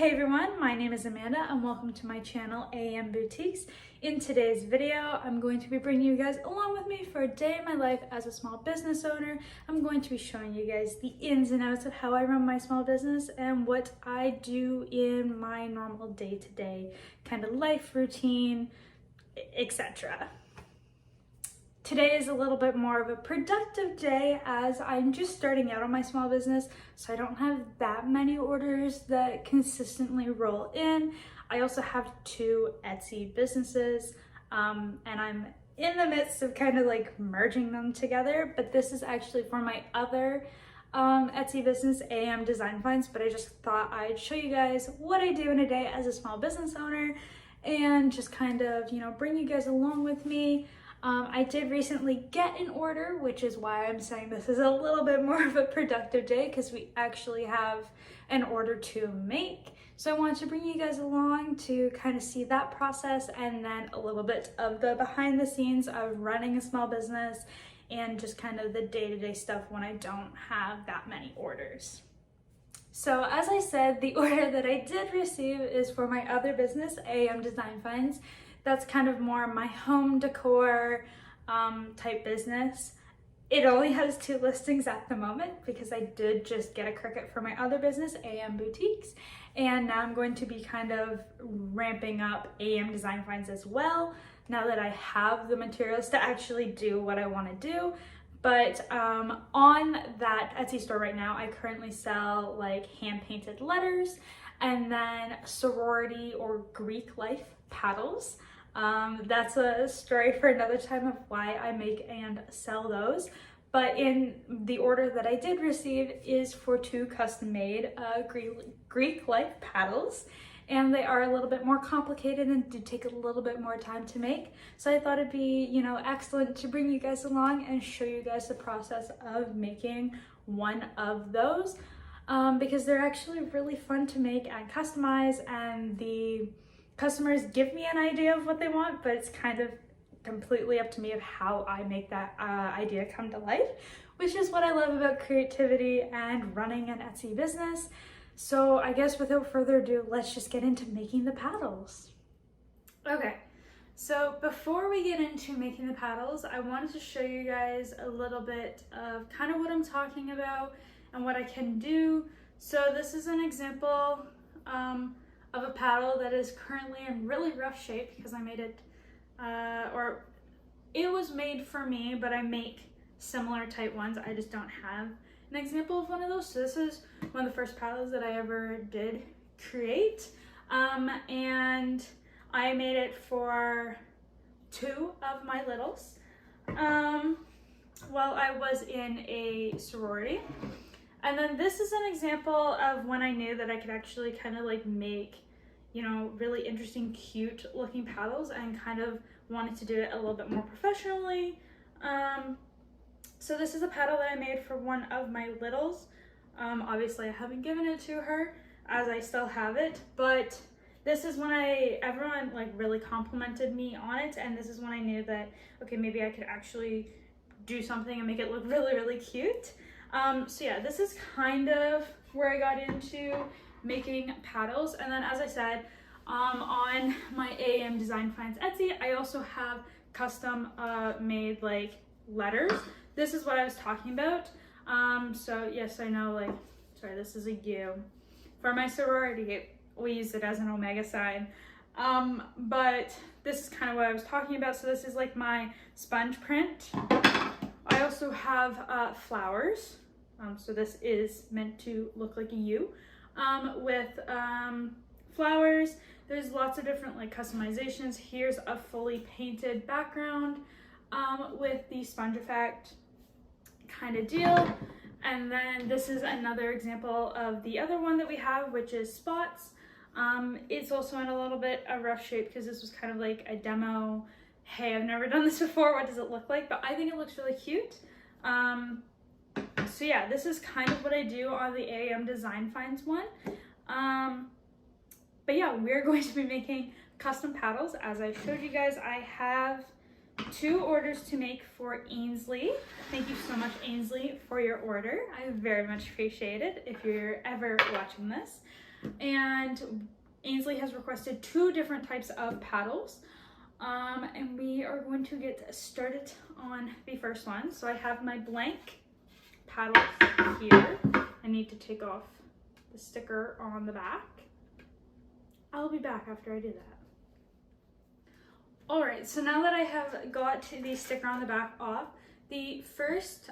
Hey everyone, my name is Amanda and welcome to my channel AEMBoutiquez. In today's video, I'm going to be bringing you guys along with me for a day in my life as a small business owner. I'm going to be showing you guys the ins and outs of how I run my small business and what I do in my normal day-to-day kind of life routine, etc. Today is a little bit more of a productive day as I'm just starting out on my small business, so I don't have that many orders that consistently roll in. I also have two Etsy businesses and I'm in the midst of kind of like merging them together, but this is actually for my other Etsy business, AEM Design Finds, but I just thought I'd show you guys what I do in a day as a small business owner and just kind of, bring you guys along with me. I did recently get an order, which is why I'm saying this is a little bit more of a productive day because we actually have an order to make. So I wanted to bring you guys along to kind of see that process and then a little bit of the behind the scenes of running a small business and just kind of the day-to-day stuff when I don't have that many orders. So as I said, the order that I did receive is for my other business, AEM Design Finds. That's kind of more my home decor type business. It only has 2 listings at the moment because I did just get a Cricut for my other business, AEMBoutiquez, and now I'm going to be kind of ramping up AEM Design Finds as well now that I have the materials to actually do what I want to do. But on that Etsy store right now, I currently sell like hand-painted letters and then sorority or Greek life paddles. That's a story for another time of why I make and sell those. But in the order that I did receive is for 2 custom-made Greek life paddles. And they are a little bit more complicated and do take a little bit more time to make. So I thought it'd be, excellent to bring you guys along and show you guys the process of making one of those. Because they're actually really fun to make and customize, and the customers give me an idea of what they want, but it's kind of completely up to me of how I make that idea come to life, which is what I love about creativity and running an Etsy business. So I guess without further ado, let's just get into making the paddles. Okay, so before we get into making the paddles, I wanted to show you guys a little bit of kind of what I'm talking about and what I can do. So this is an example of a paddle that is currently in really rough shape because I made it, or it was made for me, but I make similar type ones. I just don't have an example of one of those. So this is one of the first paddles that I ever did create. And I made it for 2 of my littles while I was in a sorority. And then this is an example of when I knew that I could actually kind of like make, really interesting, cute looking paddles and kind of wanted to do it a little bit more professionally. So this is a paddle that I made for one of my littles. Obviously I haven't given it to her as I still have it, but this is when everyone like really complimented me on it, and this is when I knew that, okay, maybe I could actually do something and make it look really, really cute. So yeah, this is kind of where I got into making paddles. And then as I said, on my AEM Design Finds Etsy, I also have custom made like letters. This is what I was talking about. So yes, I know, sorry, this is a U. For my sorority, we use it as an omega sign. But this is kind of what I was talking about. So this is like my sponge print. I also have flowers. So this is meant to look like a U with flowers. There's lots of different like customizations. Here's a fully painted background with the sponge effect kind of deal. And then this is another example of the other one that we have, which is spots. It's also in a little bit of rough shape because this was kind of like a demo. Hey, I've never done this before, what does it look like? But I think it looks really cute. So yeah, this is kind of what I do on the AEM Design Finds one. But yeah, we're going to be making custom paddles. As I showed you guys, I have 2 orders to make for Ainsley. Thank you so much, Ainsley, for your order. I very much appreciate it if you're ever watching this. and Ainsley has requested 2 different types of paddles. And we are going to get started on the first one. So I have my blank paddles here. I need to take off the sticker on the back. I'll be back after I do that. Alright, so now that I have got the sticker on the back off, the first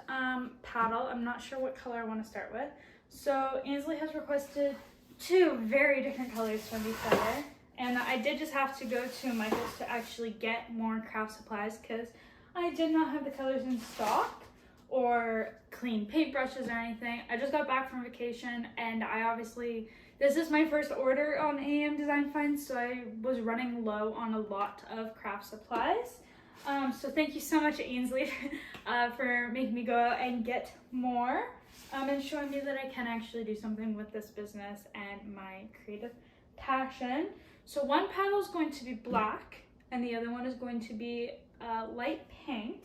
paddle, I'm not sure what color I want to start with. So Ainsley has requested 2 very different colors from each other. And I did just have to go to Michael's to actually get more craft supplies because I did not have the colors in stock or clean paintbrushes or anything. I just got back from vacation, and this is my first order on AEM Design Finds, so I was running low on a lot of craft supplies. So thank you so much, Ainsley, for making me go out and get more and showing me that I can actually do something with this business and my creative passion. So one paddle is going to be black, and the other one is going to be light pink.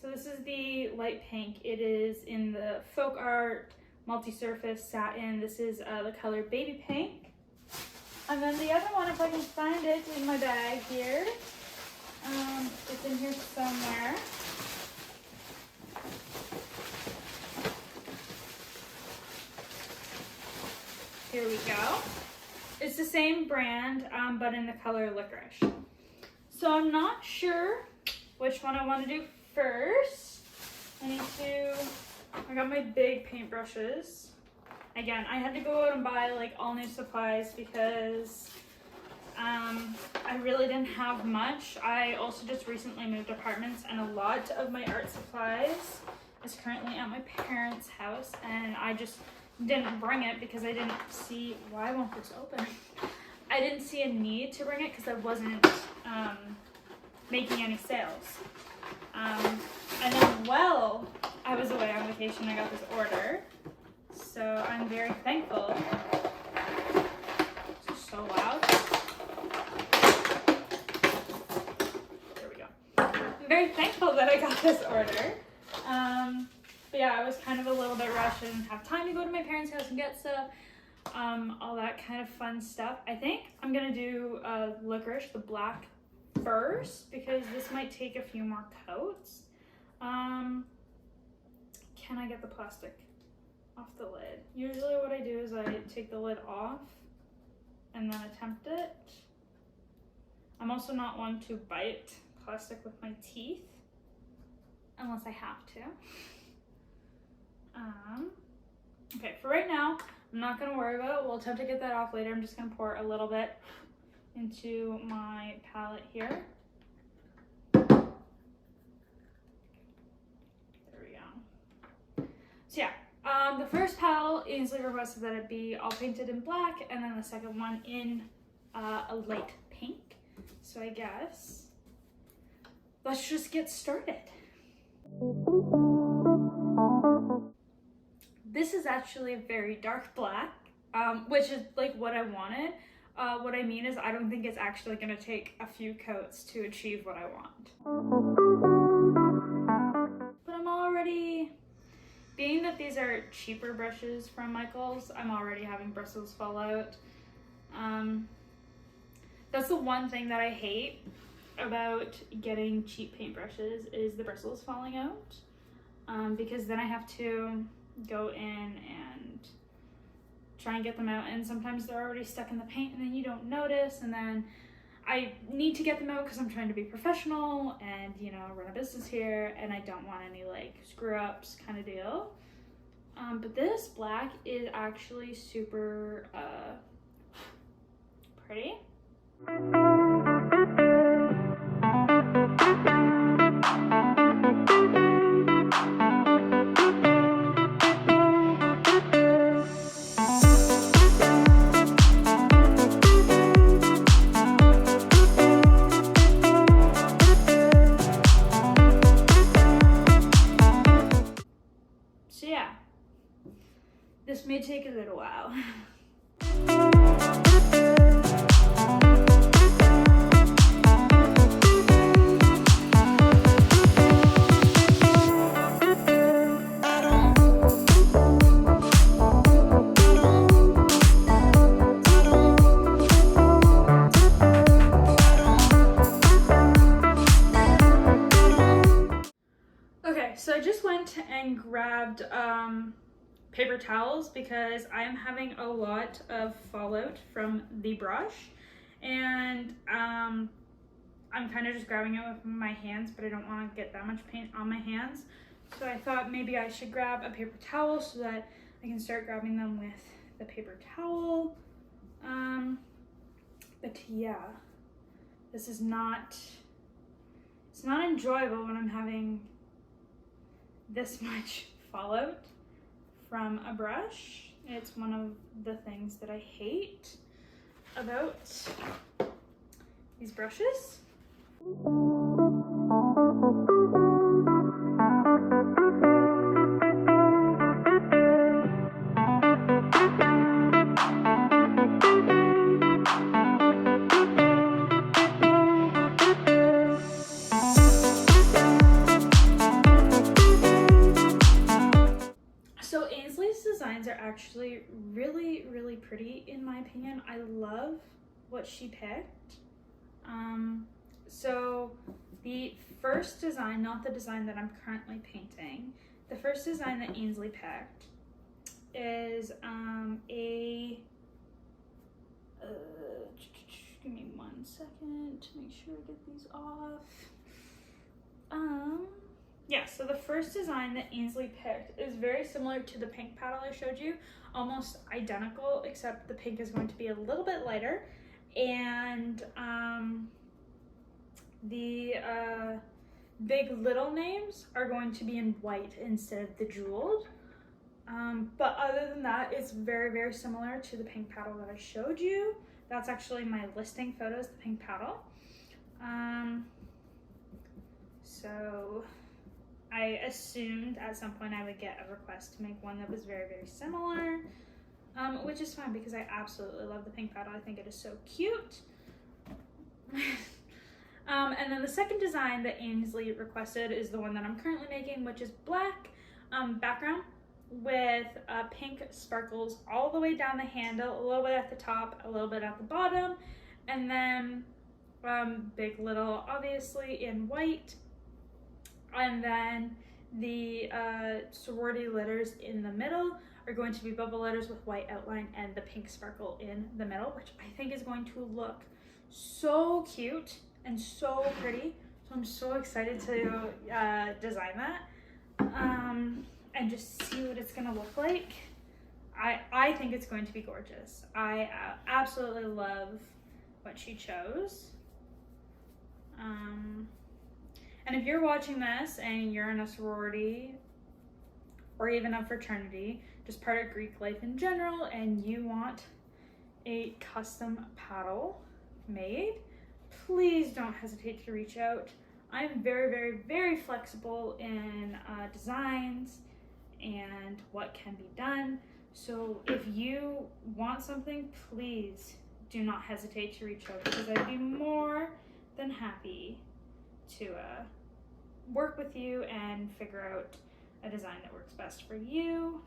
So this is the light pink. It is in the Folk Art multi-surface satin. This is the color baby pink. And then the other one, if I can find it in my bag here, it's in here somewhere. Here we go. It's the same brand, but in the color licorice. So I'm not sure which one I want to do first. I got my big paintbrushes. Again, I had to go out and buy like all new supplies because I really didn't have much. I also just recently moved apartments, and a lot of my art supplies is currently at my parents' house, and I just didn't bring it because I didn't see, why won't this open? I didn't see a need to bring it because I wasn't making any sales. And then while I was away on vacation, I got this order. So I'm very thankful. It's so loud. There we go. I'm very thankful that I got this order. But yeah, I was kind of a little bit rushed. I didn't have time to go to my parents' house and get stuff. All that kind of fun stuff. I think I'm gonna do licorice, the black, first because this might take a few more coats. Can I get the plastic off the lid? Usually what I do is I take the lid off and then attempt it. I'm also not one to bite plastic with my teeth unless I have to. Okay, for right now, I'm not gonna worry about it. We'll attempt to get that off later. I'm just gonna pour a little bit into my palette here. There we go. So yeah, the first paddle Ainsley requested that it be all painted in black, and then the second one in a light pink. So I guess let's just get started. This is actually a very dark black, which is like what I wanted. What I mean is I don't think it's actually going to take a few coats to achieve what I want. But I'm already, being that these are cheaper brushes from Michael's, I'm already having bristles fall out. That's the one thing that I hate about getting cheap paintbrushes is the bristles falling out. Because then I have to go in and try and get them out, and sometimes they're already stuck in the paint and then you don't notice, and then I need to get them out because I'm trying to be professional and, you know, run a business here, and I don't want any like screw ups kind of deal. But this black is actually super pretty. So yeah, this may take a little while. and grabbed paper towels because I'm having a lot of fallout from the brush, and I'm kind of just grabbing it with my hands, but I don't want to get that much paint on my hands. So I thought maybe I should grab a paper towel so that I can start grabbing them with the paper towel. But yeah, this is not, it's not enjoyable when I'm having this much fallout from a brush. It's one of the things that I hate about these brushes. So Ainsley's designs are actually really, really pretty in my opinion. I love what she picked. So the first design, not the design that I'm currently painting, the first design that Ainsley picked is give me 1 second to make sure I get these off. Yeah, so the first design that Ainsley picked is very similar to the pink paddle I showed you, almost identical, except the pink is going to be a little bit lighter, and the big little names are going to be in white instead of the jeweled. But other than that, it's very, very similar to the pink paddle that I showed you. That's actually my listing photos, the pink paddle. So I assumed at some point I would get a request to make one that was very, very similar, which is fine because I absolutely love the pink paddle. I think it is so cute. And then the second design that Ainsley requested is the one that I'm currently making, which is black background with pink sparkles all the way down the handle, a little bit at the top, a little bit at the bottom, and then big little obviously in white, and then the sorority letters in the middle are going to be bubble letters with white outline and the pink sparkle in the middle, which I think is going to look so cute and so pretty. So I'm so excited to design that and just see what it's gonna look like. I think it's going to be gorgeous. I absolutely love what she chose. And if you're watching this and you're in a sorority or even a fraternity, just part of Greek life in general, and you want a custom paddle made, please don't hesitate to reach out. I'm very, very, very flexible in designs and what can be done. So if you want something, please do not hesitate to reach out because I'd be more than happy to work with you and figure out a design that works best for you.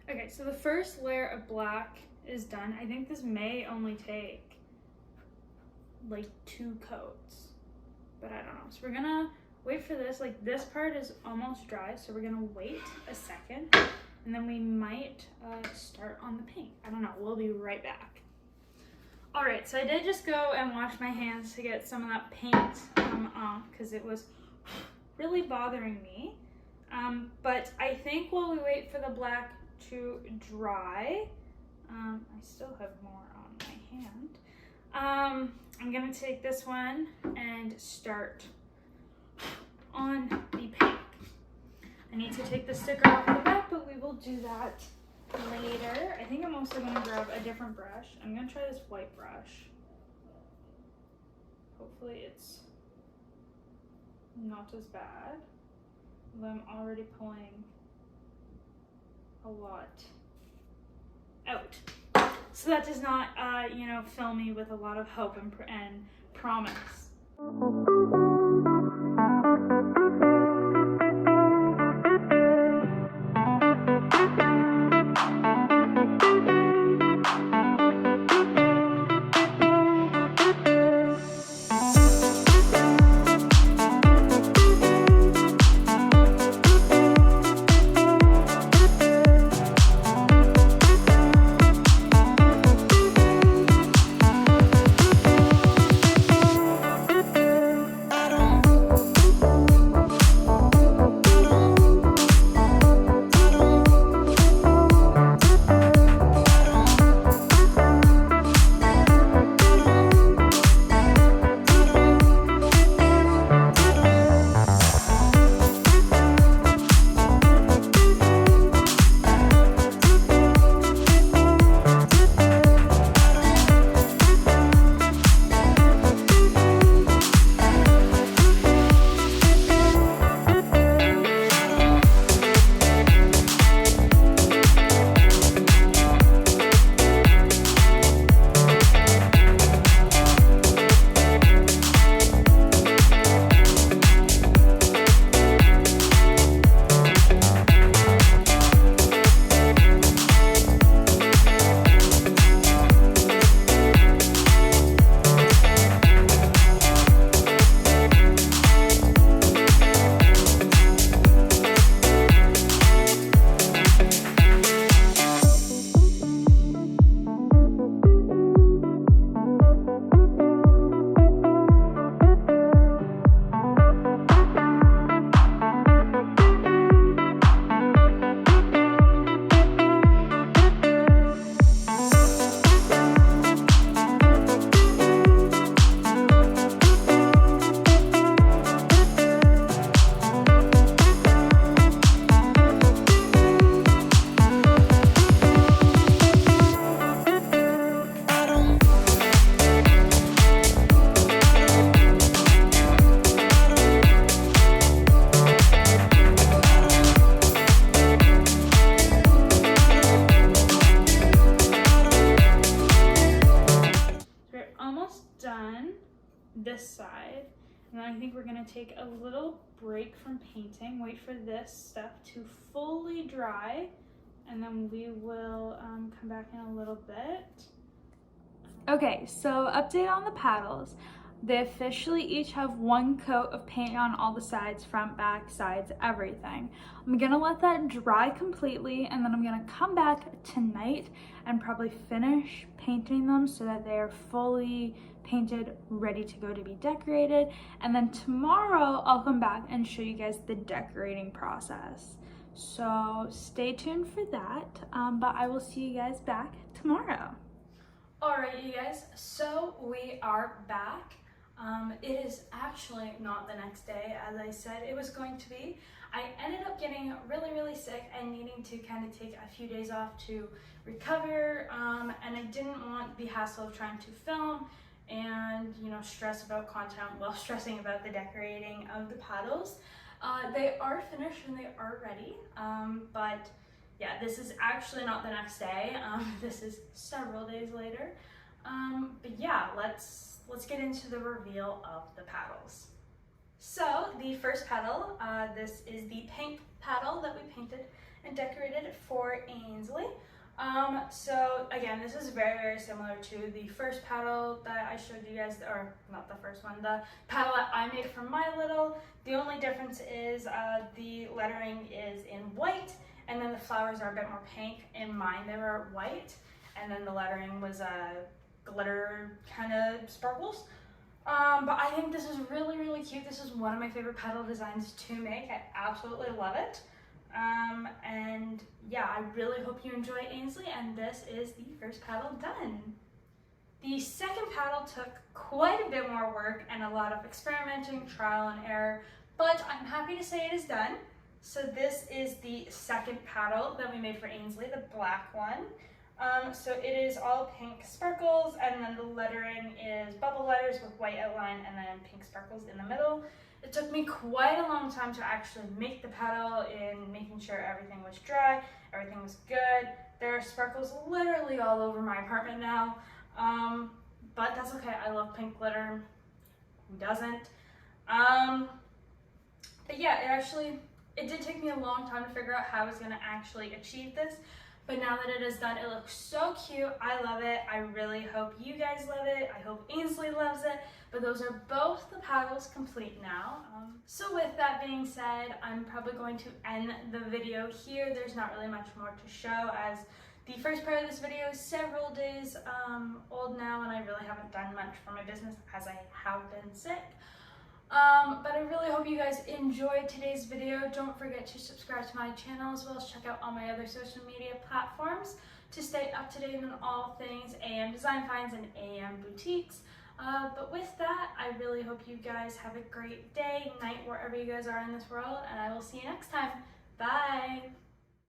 Okay, so the first layer of black is done. I think this may only take like 2 coats, but I don't know. So we're gonna wait for this. Like this part is almost dry, so we're gonna wait a second and then we might start on the pink. I don't know, we'll be right back. All right, so I did just go and wash my hands to get some of that paint off because it was really bothering me. But I think while we wait for the black to dry, I still have more on my hand. I'm gonna take this one and start on the pink. I need to take the sticker off the back, but we will do that later. I think I'm also gonna grab a different brush. I'm gonna try this white brush. Hopefully it's not as bad. Although I'm already pulling a lot out. So that does not, fill me with a lot of hope and promise. And then I think we're gonna take a little break from painting, wait for this stuff to fully dry, and then we will come back in a little bit. Okay, so update on the paddles. They officially each have one coat of paint on all the sides, front, back, sides, everything. I'm gonna let that dry completely, and then I'm gonna come back tonight and probably finish painting them so that they are fully painted, ready to go to be decorated. And then tomorrow I'll come back and show you guys the decorating process. So stay tuned for that, but I will see you guys back tomorrow. Alright, you guys, so we are back. It is actually not the next day as I said it was going to be. I ended up getting really sick and needing to kind of take a few days off to recover, and I didn't want the hassle of trying to film and, you know, stress about content while stressing about the decorating of the paddles. They are finished and they are ready, but yeah, this is actually not the next day. This is several days later. But yeah, let's get into the reveal of the paddles. So the first paddle, this is the pink paddle that we painted and decorated for Ainsley. So again, this is very similar to the first paddle that I showed you guys, or not the first one, the paddle that I made for my little. The only difference is the lettering is in white, and then the flowers are a bit more pink. In mine, they were white, and then the lettering was glitter kind of sparkles. But I think this is really cute. This is one of my favorite paddle designs to make. I absolutely love it. And yeah, I really hope you enjoy Ainsley, and this is the first paddle done. The second paddle took quite a bit more work and a lot of experimenting, trial and error, but I'm happy to say it is done. So this is the second paddle that we made for Ainsley, the black one. So it is all pink sparkles, and then the lettering is bubble letters with white outline and then pink sparkles in the middle. It took me quite a long time to actually make the paddle in making sure everything was dry, everything was good. There are sparkles literally all over my apartment now, but that's okay. I love pink glitter. Who doesn't? But yeah, it did take me a long time to figure out how I was going to actually achieve this. But now that it is done, it looks so cute. I love it. I really hope you guys love it. I hope Ainsley loves it. But those are both the paddles complete now. So with that being said, I'm probably going to end the video here. There's not really much more to show, as the first part of this video is several days old now, and I really haven't done much for my business as I have been sick. But I really hope you guys enjoyed today's video. Don't forget to subscribe to my channel, as well as check out all my other social media platforms to stay up to date on all things AM Design Finds and AEMBoutiquez. But with that, I really hope you guys have a great day, night, wherever you guys are in this world, and I will see you next time.